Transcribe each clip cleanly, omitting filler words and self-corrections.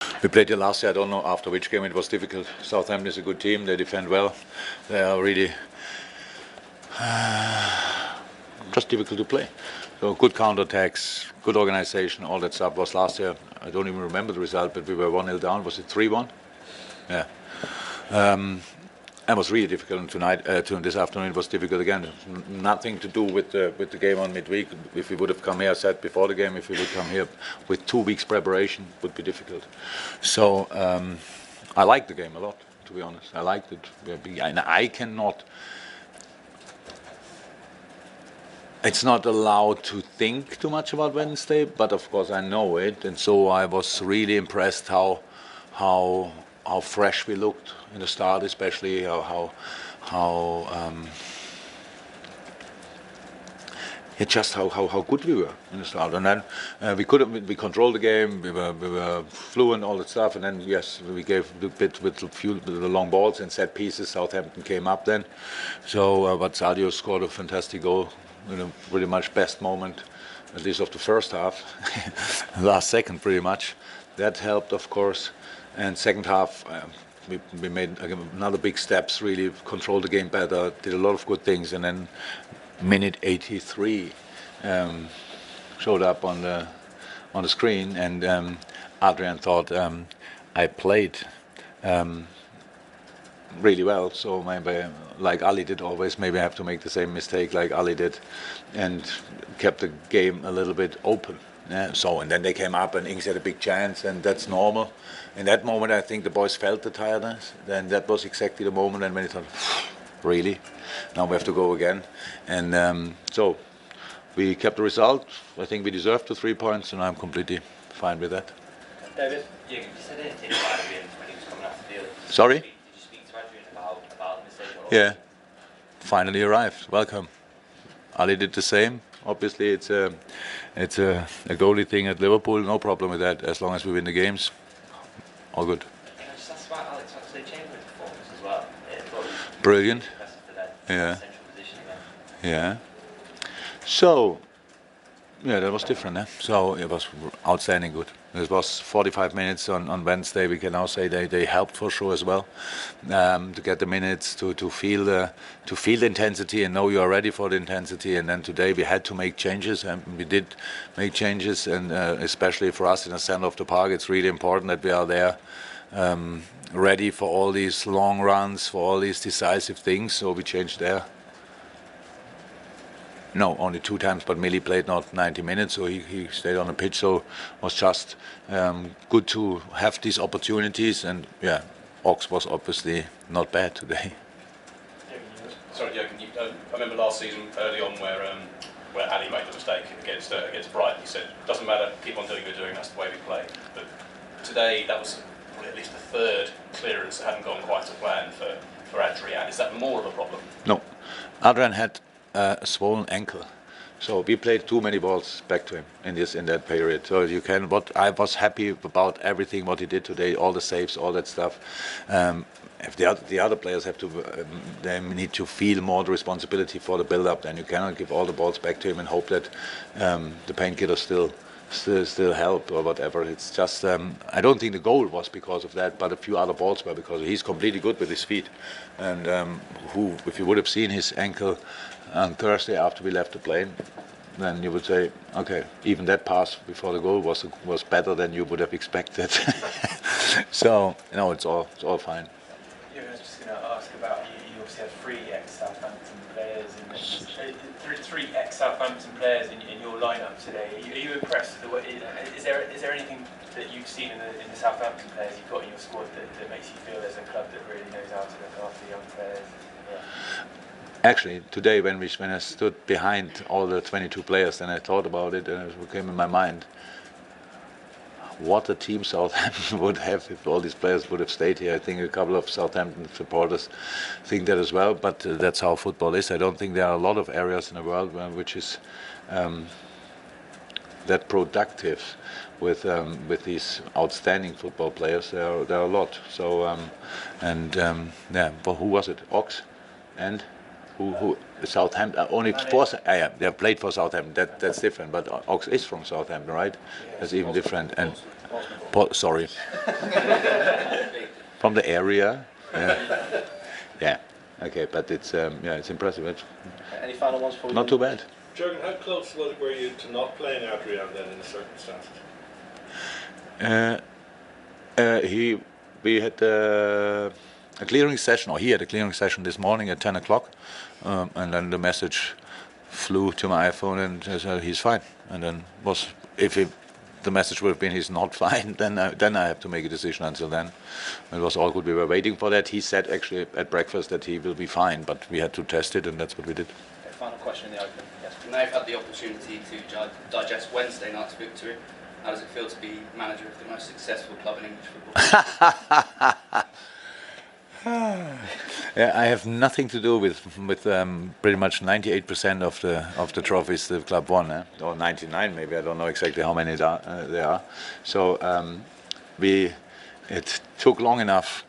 We played here last year. I don't know after which game it was difficult. Southampton is a good team. They defend well. They are really just difficult to play. So good counter-attacks, good organization, all that stuff was last year. I don't even remember the result, but we were 1-0 down. Was it 3-1? Yeah. It was really difficult. And tonight, this afternoon, it was difficult again. Nothing to do with the game on midweek. If we would have come here, I said before the game, if we would come here with 2 weeks preparation, it would be difficult. So I liked the game a lot, to be honest. I liked it. And I cannot. It's not allowed to think too much about Wednesday, but of course I know it, and so I was really impressed how fresh we looked in the start, especially how good we were in the start, and then we controlled the game, we were fluent, all that stuff, and then yes, we gave a bit with the long balls and set pieces. Southampton came up then, so but Sadio scored a fantastic goal. Pretty much best moment, at least of the first half, last second pretty much. That helped, of course. And second half, we made another big steps. Really controlled the game better, did a lot of good things. And then minute 83 showed up on the screen, and Adrian thought I played really well, so maybe like Ali did always, maybe I have to make the same mistake like Ali did, and kept the game a little bit open. Yeah, so and then they came up and Ings had a big chance, and that's normal. In that moment I think the boys felt the tiredness, then that was exactly the moment, and when they thought, really, now we have to go again. And so we kept the result. I think we deserved the 3 points, and I'm completely fine with that. David? Yeah, you said anything about Adrian when he was coming off the field? Sorry? Yeah, finally arrived. Welcome. Ali did the same. Obviously, it's a goalie thing at Liverpool. No problem with that. As long as we win the games, all good. Can I just ask about Alex Oxlade-Chamberlain's performance as well? Brilliant. Yeah. Yeah. So, yeah, that was different. So it was outstanding good. It was 45 minutes on Wednesday. We can now say they helped for sure as well, to get the minutes to feel the intensity and know you are ready for the intensity. And then today we had to make changes, and we did make changes. And especially for us in the center of the park, it's really important that we are there, ready for all these long runs, for all these decisive things. So we changed there. No, only 2 times, but Millie played not 90 minutes, so he stayed on the pitch. So it was just good to have these opportunities, and yeah, Ox was obviously not bad today. Sorry, Jurgen, I remember last season early on where Ali made the mistake against Brighton. He said, "Doesn't matter, keep on doing what you're doing. That's the way we play." But today, that was probably at least the 3rd clearance that hadn't gone quite to plan for Adrian. Is that more of a problem? No, Adrian had a swollen ankle, so we played too many balls back to him in that period. So what I was happy about everything what he did today, all the saves, all that stuff. If the other players have to, they need to feel more the responsibility for the build-up. Then you cannot give all the balls back to him and hope that the painkillers still help or whatever. It's just I don't think the goal was because of that, but a few other balls were because he's completely good with his feet. And if you would have seen his ankle on Thursday after we left the plane, then you would say, okay, even that pass before the goal was better than you would have expected. So it's all fine. Yeah, I was just going to ask about you obviously have 3 ex-Southampton players and 3 ex-Southampton players in your lineup today. Are you impressed with the way? Is there anything that you've seen in the Southampton players you've got in your squad that makes you feel there's a club that really knows how to look after young players? Yeah. Actually, today when I stood behind all the 22 players, then I thought about it, and it came in my mind, what a team Southampton would have if all these players would have stayed here. I think a couple of Southampton supporters think that as well, but that's how football is. I don't think there are a lot of areas in the world which is that productive with these outstanding football players. There are a lot. So yeah, but who was it? Ox and who Southampton? Only 4. Yeah, they have played for Southampton. That's different. But Ox is from Southampton, right? That's even different. And Sorry. From the area. Yeah. Yeah. Okay, but it's it's impressive. Any final ones for you? Not too bad. Jurgen, how close were you to not playing Adrian then in the circumstances? We had a clearing session, or he had a clearing session this morning at 10 o'clock, and then the message flew to my iPhone and said he's fine. And then the message would have been he's not fine, then I have to make a decision. Until then, it was all good. We were waiting for that. He said actually at breakfast that he will be fine, but we had to test it, and that's what we did. Okay, final question in the open. Yes. Now you've had the opportunity to digest Wednesday night's victory. How does it feel to be manager of the most successful club in English football? Yeah, I have nothing to do with pretty much 98% of the trophies the club won, or 99 maybe. I don't know exactly how many there are. So it took long enough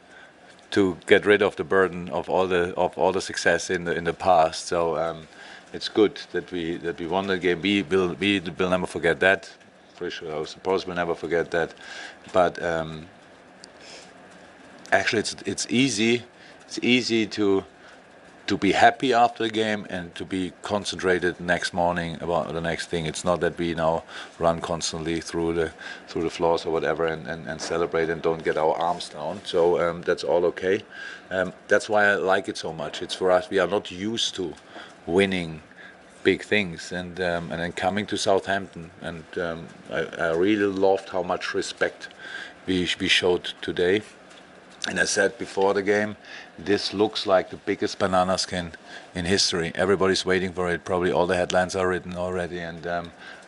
to get rid of the burden of all the success in the past. So it's good that we won the game. We will never forget that. For sure, I suppose we'll never forget that. But actually, it's easy to be happy after the game and to be concentrated next morning about the next thing. It's not that we now run constantly through the floors or whatever and celebrate and don't get our arms down. So that's all okay. That's why I like it so much. It's for us. We are not used to winning big things, and then coming to Southampton, and I really loved how much respect we showed today. And I said before the game, this looks like the biggest banana skin in history. Everybody's waiting for it. Probably all the headlines are written already. And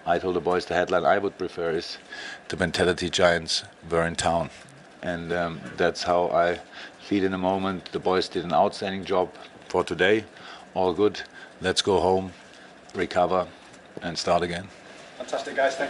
I told the boys the headline I would prefer is "The Mentality Giants were in town." And that's how I feel in the moment. The boys did an outstanding job for today. All good. Let's go home, recover, and start again. Fantastic, guys. Thank you.